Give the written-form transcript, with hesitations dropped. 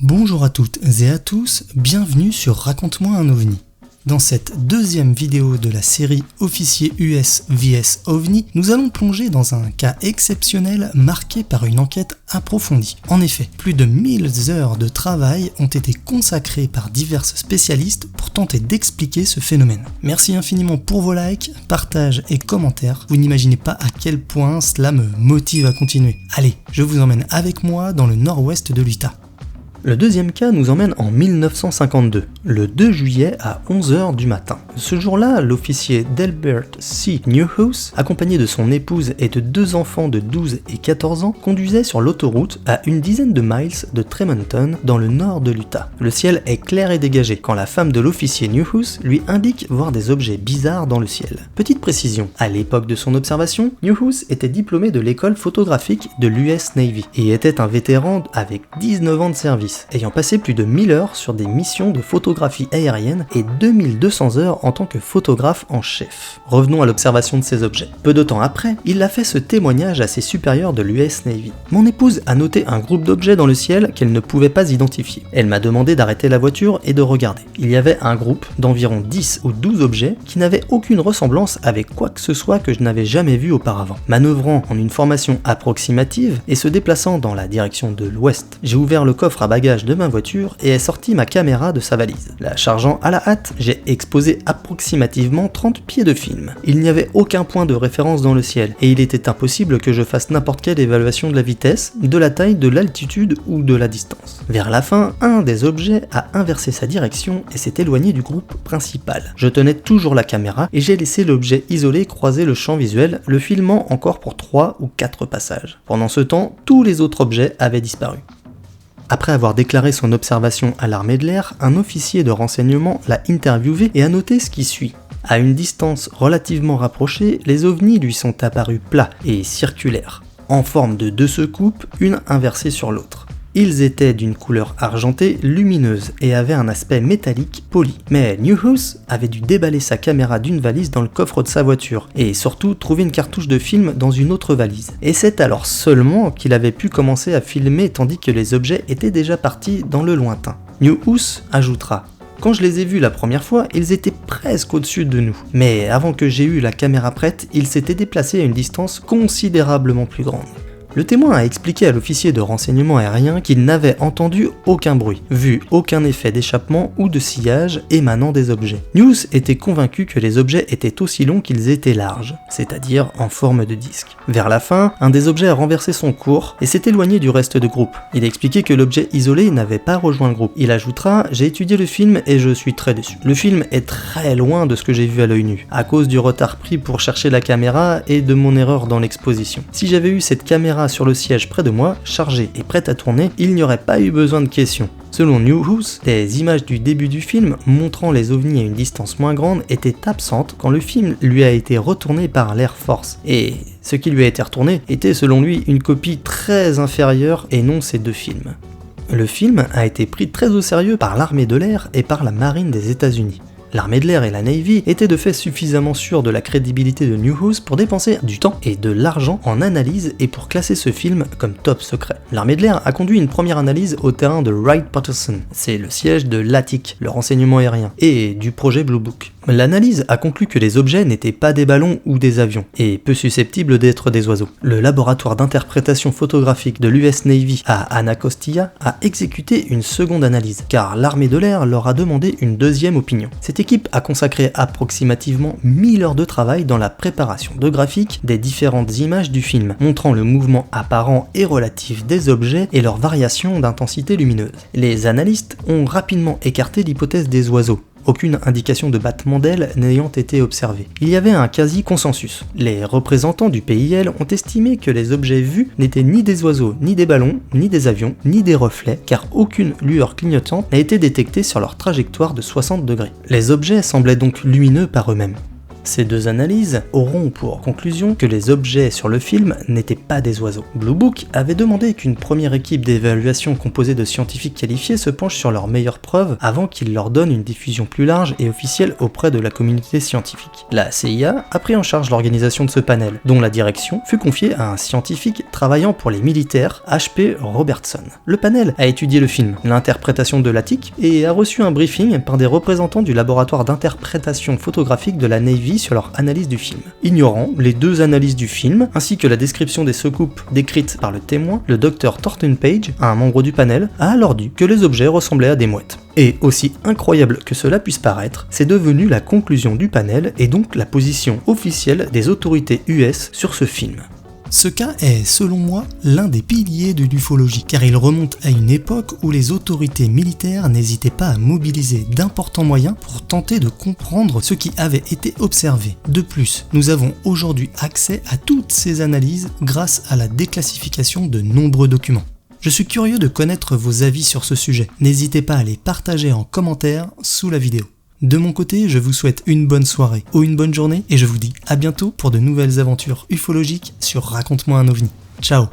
Bonjour à toutes et à tous, bienvenue sur Raconte-moi un OVNI. Dans cette deuxième vidéo de la série Officier US vs OVNI, nous allons plonger dans un cas exceptionnel marqué par une enquête approfondie. En effet, plus de 1000 heures de travail ont été consacrées par divers spécialistes pour tenter d'expliquer ce phénomène. Merci infiniment pour vos likes, partages et commentaires. Vous n'imaginez pas à quel point cela me motive à continuer. Allez, je vous emmène avec moi dans le nord-ouest de l'Utah. Le deuxième cas nous emmène en 1952, le 2 juillet à 11h du matin. Ce jour-là, l'officier Delbert C. Newhouse, accompagné de son épouse et de deux enfants de 12 et 14 ans, conduisait sur l'autoroute à une dizaine de miles de Tremonton, dans le nord de l'Utah. Le ciel est clair et dégagé quand la femme de l'officier Newhouse lui indique voir des objets bizarres dans le ciel. Petite précision, à l'époque de son observation, Newhouse était diplômé de l'école photographique de l'US Navy et était un vétéran avec 19 ans de service, ayant passé plus de 1000 heures sur des missions de photographie aérienne et 2200 heures en tant que photographe en chef. Revenons à l'observation de ces objets. Peu de temps après, il a fait ce témoignage à ses supérieurs de l'US Navy. Mon épouse a noté un groupe d'objets dans le ciel qu'elle ne pouvait pas identifier. Elle m'a demandé d'arrêter la voiture et de regarder. Il y avait un groupe d'environ 10 ou 12 objets qui n'avaient aucune ressemblance avec quoi que ce soit que je n'avais jamais vu auparavant. Manœuvrant en une formation approximative et se déplaçant dans la direction de l'ouest, j'ai ouvert le coffre à bagages de ma voiture et ai sorti ma caméra de sa valise. La chargeant à la hâte, j'ai exposé approximativement 30 pieds de film. Il n'y avait aucun point de référence dans le ciel et il était impossible que je fasse n'importe quelle évaluation de la vitesse, de la taille, de l'altitude ou de la distance. Vers la fin, un des objets a inversé sa direction et s'est éloigné du groupe principal. Je tenais toujours la caméra et j'ai laissé l'objet isolé croiser le champ visuel, le filmant encore pour 3 ou 4 passages. Pendant ce temps, tous les autres objets avaient disparu. Après avoir déclaré son observation à l'armée de l'air, un officier de renseignement l'a interviewé et a noté ce qui suit. À une distance relativement rapprochée, les ovnis lui sont apparus plats et circulaires, en forme de deux secoupes, une inversée sur l'autre. Ils étaient d'une couleur argentée lumineuse et avaient un aspect métallique poli. Mais Newhouse avait dû déballer sa caméra d'une valise dans le coffre de sa voiture et surtout trouver une cartouche de film dans une autre valise. Et c'est alors seulement qu'il avait pu commencer à filmer tandis que les objets étaient déjà partis dans le lointain. Newhouse ajoutera: quand je les ai vus la première fois, ils étaient presque au-dessus de nous. Mais avant que j'ai eu la caméra prête, ils s'étaient déplacés à une distance considérablement plus grande. Le témoin a expliqué à l'officier de renseignement aérien qu'il n'avait entendu aucun bruit, vu aucun effet d'échappement ou de sillage émanant des objets. News était convaincu que les objets étaient aussi longs qu'ils étaient larges, c'est-à-dire en forme de disque. Vers la fin, un des objets a renversé son cours et s'est éloigné du reste du groupe. Il a expliqué que l'objet isolé n'avait pas rejoint le groupe. Il ajoutera: j'ai étudié le film et je suis très déçu. Le film est très loin de ce que j'ai vu à l'œil nu, à cause du retard pris pour chercher la caméra et de mon erreur dans l'exposition. Si j'avais eu cette caméra sur le siège près de moi, chargée et prête à tourner, il n'y aurait pas eu besoin de questions. Selon Newhouse, des images du début du film montrant les ovnis à une distance moins grande étaient absentes quand le film lui a été retourné par l'Air Force. Et ce qui lui a été retourné était selon lui une copie très inférieure et non ces deux films. Le film a été pris très au sérieux par l'armée de l'air et par la marine des États-Unis. L'armée de l'air et la Navy étaient de fait suffisamment sûrs de la crédibilité de Newhouse pour dépenser du temps et de l'argent en analyse et pour classer ce film comme top secret. L'armée de l'air a conduit une première analyse au terrain de Wright-Patterson, c'est le siège de l'ATIC, le renseignement aérien, et du projet Blue Book. L'analyse a conclu que les objets n'étaient pas des ballons ou des avions, et peu susceptibles d'être des oiseaux. Le laboratoire d'interprétation photographique de l'US Navy à Anacostia a exécuté une seconde analyse, car l'armée de l'air leur a demandé une deuxième opinion. Cette équipe a consacré approximativement 1000 heures de travail dans la préparation de graphiques des différentes images du film, montrant le mouvement apparent et relatif des objets et leurs variations d'intensité lumineuse. Les analystes ont rapidement écarté l'hypothèse des oiseaux, aucune indication de battement d'ailes n'ayant été observée. Il y avait un quasi-consensus. Les représentants du PIL ont estimé que les objets vus n'étaient ni des oiseaux, ni des ballons, ni des avions, ni des reflets, car aucune lueur clignotante n'a été détectée sur leur trajectoire de 60 degrés. Les objets semblaient donc lumineux par eux-mêmes. Ces deux analyses auront pour conclusion que les objets sur le film n'étaient pas des oiseaux. Blue Book avait demandé qu'une première équipe d'évaluation composée de scientifiques qualifiés se penche sur leurs meilleures preuves avant qu'ils leur donnent une diffusion plus large et officielle auprès de la communauté scientifique. La CIA a pris en charge l'organisation de ce panel, dont la direction fut confiée à un scientifique travaillant pour les militaires, H.P. Robertson. Le panel a étudié le film, l'interprétation de l'Attic et a reçu un briefing par des représentants du laboratoire d'interprétation photographique de la Navy sur leur analyse du film. Ignorant les deux analyses du film, ainsi que la description des secoupes décrites par le témoin, le Dr Thornton Page, un membre du panel, a alors dit que les objets ressemblaient à des mouettes. Et aussi incroyable que cela puisse paraître, c'est devenu la conclusion du panel et donc la position officielle des autorités US sur ce film. Ce cas est, selon moi, l'un des piliers de l'ufologie, car il remonte à une époque où les autorités militaires n'hésitaient pas à mobiliser d'importants moyens pour tenter de comprendre ce qui avait été observé. De plus, nous avons aujourd'hui accès à toutes ces analyses grâce à la déclassification de nombreux documents. Je suis curieux de connaître vos avis sur ce sujet, n'hésitez pas à les partager en commentaire sous la vidéo. De mon côté, je vous souhaite une bonne soirée ou une bonne journée et je vous dis à bientôt pour de nouvelles aventures ufologiques sur Raconte-moi un OVNI. Ciao!